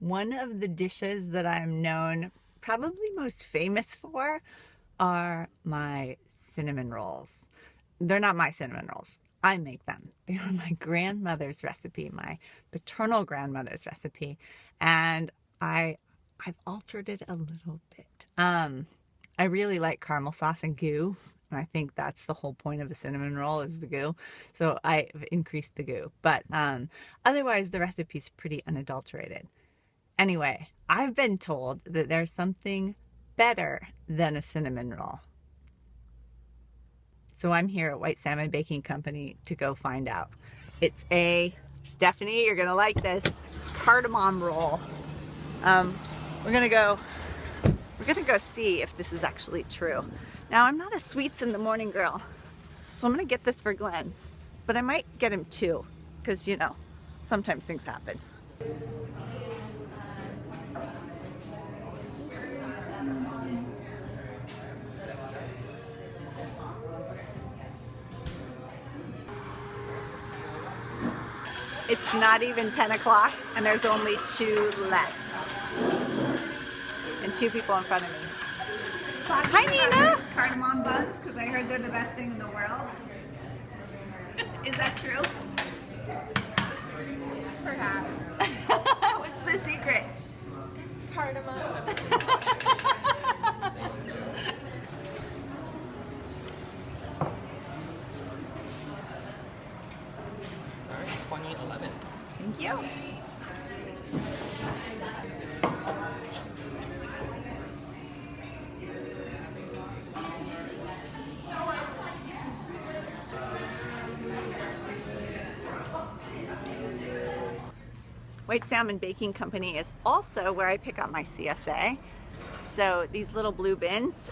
One of the dishes that I'm known, probably most famous for, are my cinnamon rolls. They're not my cinnamon rolls. I make them. They are my grandmother's recipe, my paternal grandmother's recipe, and I've altered it a little bit. I really like caramel sauce and goo, and I think that's the whole point of a cinnamon roll is the goo. So I've increased the goo, but otherwise the recipe's pretty unadulterated. Anyway, I've been told that there's something better than a cinnamon roll. So I'm here at White Salmon Baking Company to go find out. It's a, Stephanie, you're gonna like this, cardamom roll. We're gonna go see if this is actually true. Now, I'm not a sweets in the morning girl, so I'm gonna get this for Glenn, but I might get him two, because you know, sometimes things happen. It's not even 10 o'clock and there's only two left. And two people in front of me. Hi, Nina! Cardamom buns, because I heard they're the best thing in the world. Is that true? Perhaps. What's the secret? Cardamom. 2011. Thank you. White Salmon Baking Company is also where I pick up my CSA. So these little blue bins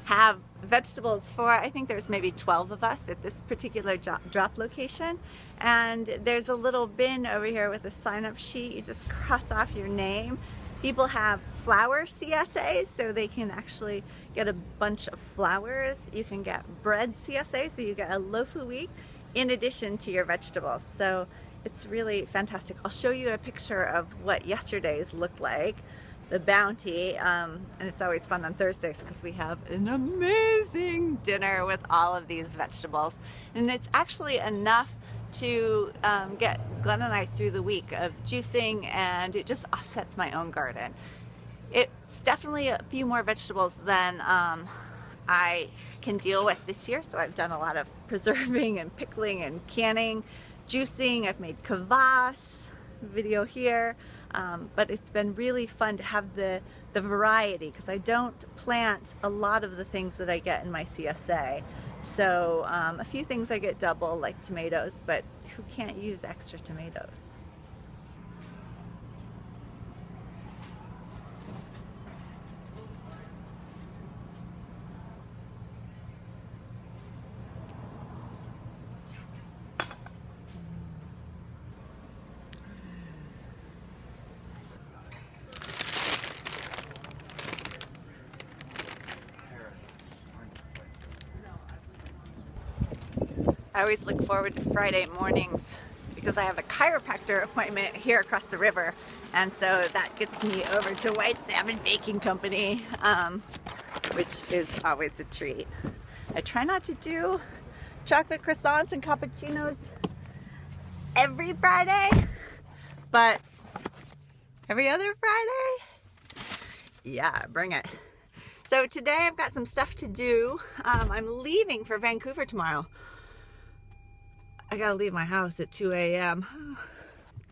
have vegetables for, I think there's maybe 12 of us at this particular drop location. And there's a little bin over here with a sign-up sheet. You just cross off your name. People have flour CSAs, so they can actually get a bunch of flours. You can get bread CSA, so you get a loaf a week in addition to your vegetables. So it's really fantastic. I'll show you a picture of what yesterday's looked like. The bounty, and it's always fun on Thursdays because we have an amazing dinner with all of these vegetables, and it's actually enough to get Glenn and I through the week of juicing, and it just offsets my own garden. It's definitely a few more vegetables than I can deal with this year, so I've done a lot of preserving and pickling and canning, juicing. I've made kvass, video here. But it's been really fun to have the variety, because I don't plant a lot of the things that I get in my CSA. So a few things I get double, like tomatoes, but who can't use extra tomatoes? I always look forward to Friday mornings because I have a chiropractor appointment here across the river, and so that gets me over to White Salmon Baking Company, which is always a treat. I try not to do chocolate croissants and cappuccinos every Friday, but every other Friday, yeah, bring it. So today I've got some stuff to do. I'm leaving for Vancouver tomorrow. I gotta leave my house at 2 a.m.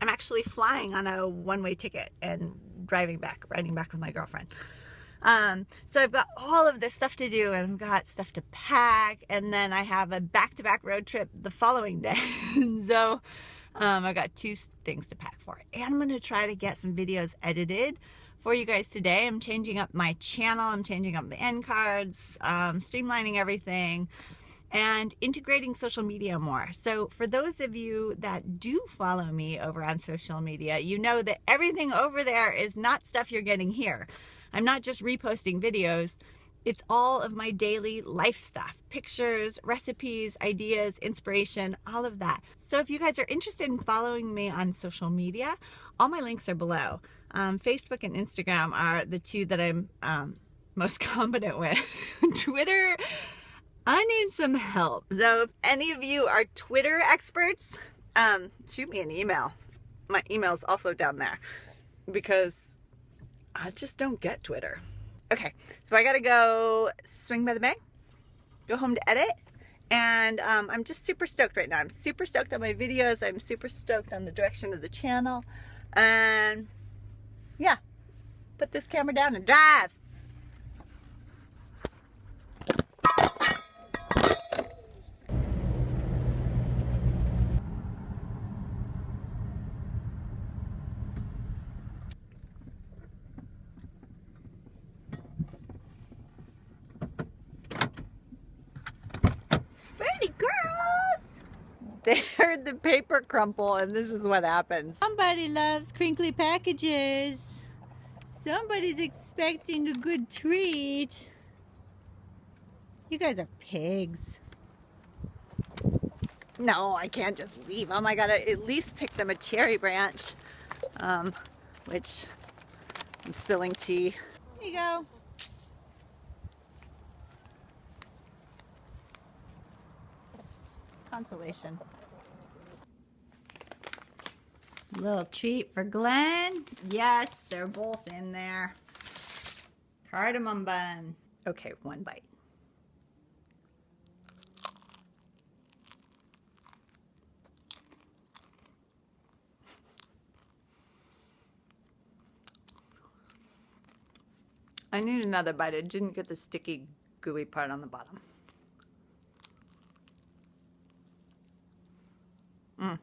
I'm actually flying on a one-way ticket and riding back with my girlfriend. So I've got all of this stuff to do, and I've got stuff to pack, and then I have a back-to-back road trip the following day. So I've got two things to pack for. And I'm gonna try to get some videos edited for you guys today. I'm changing up my channel, I'm changing up the end cards, streamlining everything, and integrating social media more. So for those of you that do follow me over on social media, you know that everything over there is not stuff you're getting here. I'm not just reposting videos. It's all of my daily life stuff, pictures, recipes, ideas, inspiration, all of that. So if you guys are interested in following me on social media, all my links are below. Facebook and Instagram are the two that I'm most competent with. Twitter, I need some help. So if any of you are Twitter experts, shoot me an email. My email is also down there because I just don't get Twitter. Okay, so I gotta go swing by the bank, go home to edit, and I'm just super stoked right now. I'm super stoked on my videos. I'm super stoked on the direction of the channel. And yeah, put this camera down and drive. Ready, girls! They heard the paper crumple, and this is what happens. Somebody loves crinkly packages. Somebody's expecting a good treat. You guys are pigs. No, I can't just leave them. I gotta at least pick them a cherry branch, which I'm spilling tea. There you go. Consolation. Little treat for Glenn. Yes, they're both in there. Cardamom bun. Okay, one bite. I need another bite. I didn't get the sticky, gooey part on the bottom. Mm.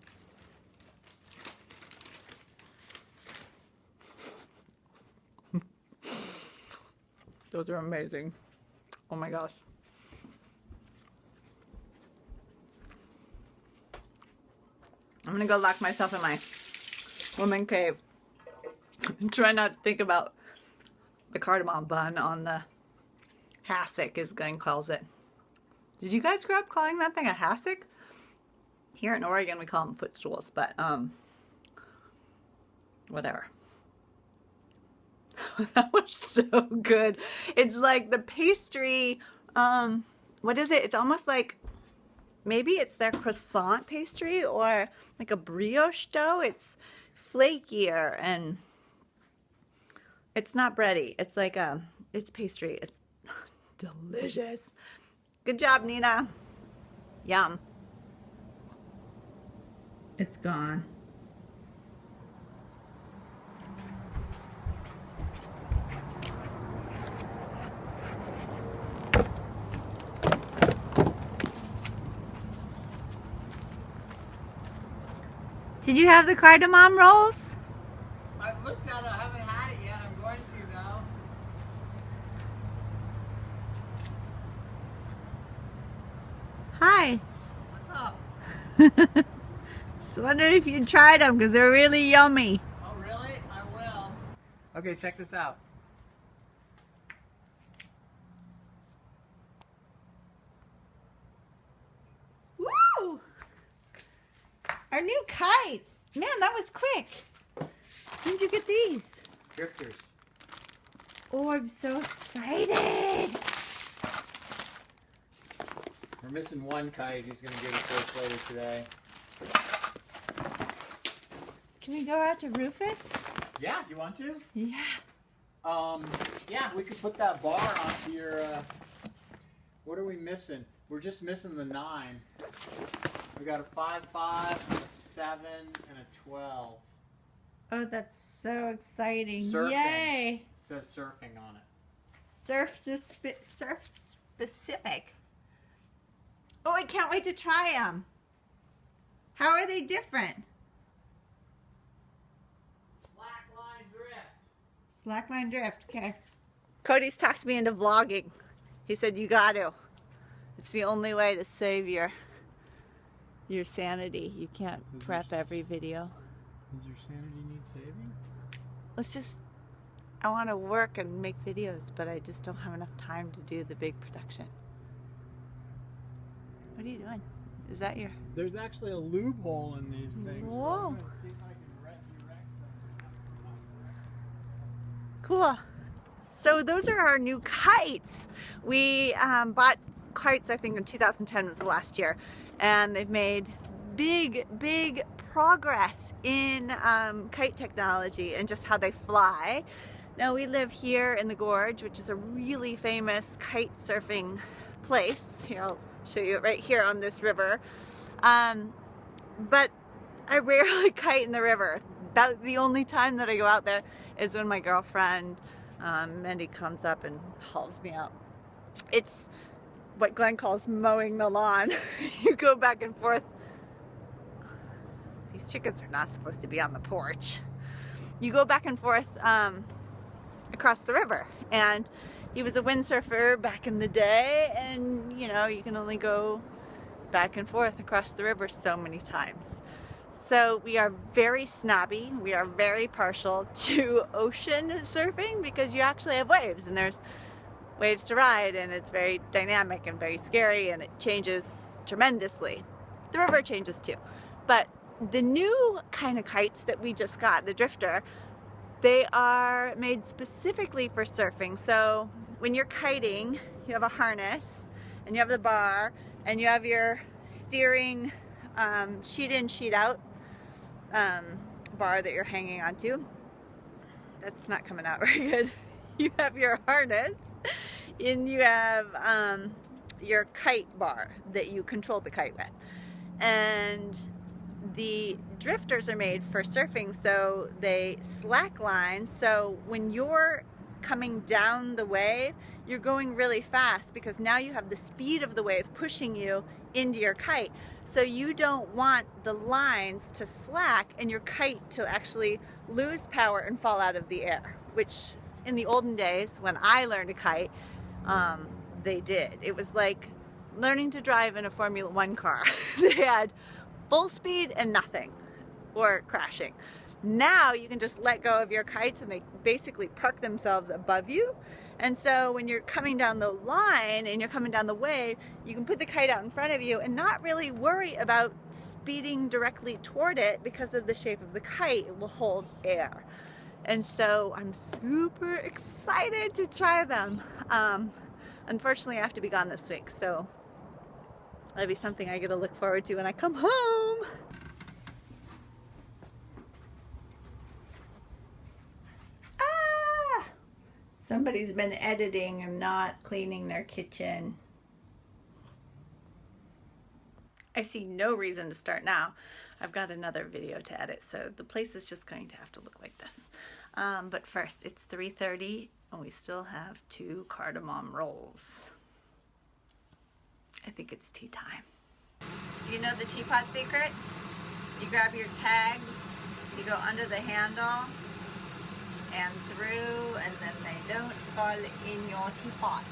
Those are amazing. Oh my gosh. I'm gonna go lock myself in my woman cave and try not to think about the cardamom bun on the hassock, as Glenn calls it. Did you guys grow up calling that thing a hassock? Here in Oregon we call them footstools, but whatever. That was so good. It's like the pastry, what is it? It's almost like, maybe it's their croissant pastry or like a brioche dough. It's flakier and it's not bready. It's like it's pastry. It's delicious. Good job, Nina. Yum. It's gone. Did you have the cardamom rolls? I've looked at it, I haven't had it yet. I'm going to though. Hi. What's up? Just wondering if you tried them because they're really yummy. Oh really? I will. Okay, check this out. Woo! Our new kites. Man, that was quick. When did you get these? Drifters. Oh, I'm so excited. We're missing one kite. He's going to give it to us later today. Can we go out to Rufus? Yeah, do you want to? Yeah. Yeah, we could put that bar onto your, what are we missing? We're just missing the 9. We got a 5, 5, a 7, and a 12. Oh, that's so exciting. Surfing. Yay. It says surfing on it. Surf specific. Oh, I can't wait to try them. How are they different? Slackline drift. Slackline drift, okay. Cody's talked me into vlogging. He said, you got to. It's the only way to save your sanity. You can't prep every video. Does your sanity need saving? Let's just, I want to work and make videos, but I just don't have enough time to do the big production. What are you doing? Is that your... There's actually a loophole in these things. So Whoa. I'm gonna see if I can resurrect them. Cool. So those are our new kites. We bought kites, I think in 2010 was the last year, and they've made big progress in kite technology and just how they fly. Now we live here in the Gorge, which is a really famous kite surfing place. Here, I'll show you it right here on this river. But I rarely kite in the river. The only time that I go out there is when my girlfriend Mindy comes up and hauls me out. It's what Glenn calls mowing the lawn. You go back and forth. These chickens are not supposed to be on the porch. You go back and forth across the river, and he was a windsurfer back in the day, and you know, you can only go back and forth across the river so many times. So we are very snobby, we are very partial to ocean surfing because you actually have waves, and there's waves to ride, and it's very dynamic and very scary, and it changes tremendously. The river changes too. But the new kind of kites that we just got, the drifter, they are made specifically for surfing. So when you're kiting, you have a harness, and you have the bar, and you have your steering sheet in, sheet out bar that you're hanging onto. That's not coming out very good. You have your harness, and you have your kite bar that you control the kite with. And the drifters are made for surfing, so they slack line, so when you're coming down the wave, you're going really fast because now you have the speed of the wave pushing you into your kite. So you don't want the lines to slack and your kite to actually lose power and fall out of the air, which in the olden days when I learned to kite, they did. It was like learning to drive in a Formula One car. They had full speed and nothing, or crashing. Now you can just let go of your kites and they basically park themselves above you. And so when you're coming down the line and you're coming down the wave, you can put the kite out in front of you and not really worry about speeding directly toward it because of the shape of the kite. It will hold air. And so I'm super excited to try them. Unfortunately, I have to be gone this week, so that'll be something I get to look forward to when I come home. Ah! Somebody's been editing and not cleaning their kitchen. I see no reason to start now. I've got another video to edit, so the place is just going to have to look like this. But first, it's 3:30 and we still have 2 cardamom rolls. I think it's tea time. Do you know the teapot secret? You grab your tags, you go under the handle and through, and then they don't fall in your teapot.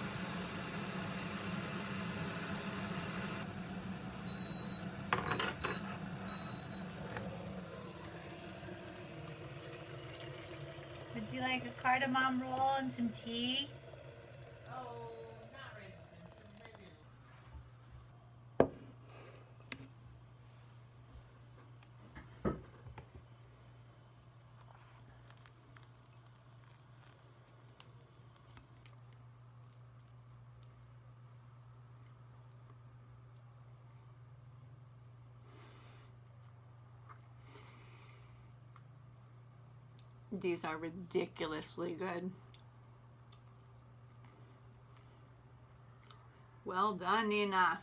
Would you like a cardamom roll and some tea? These are ridiculously good. Well done, Nina.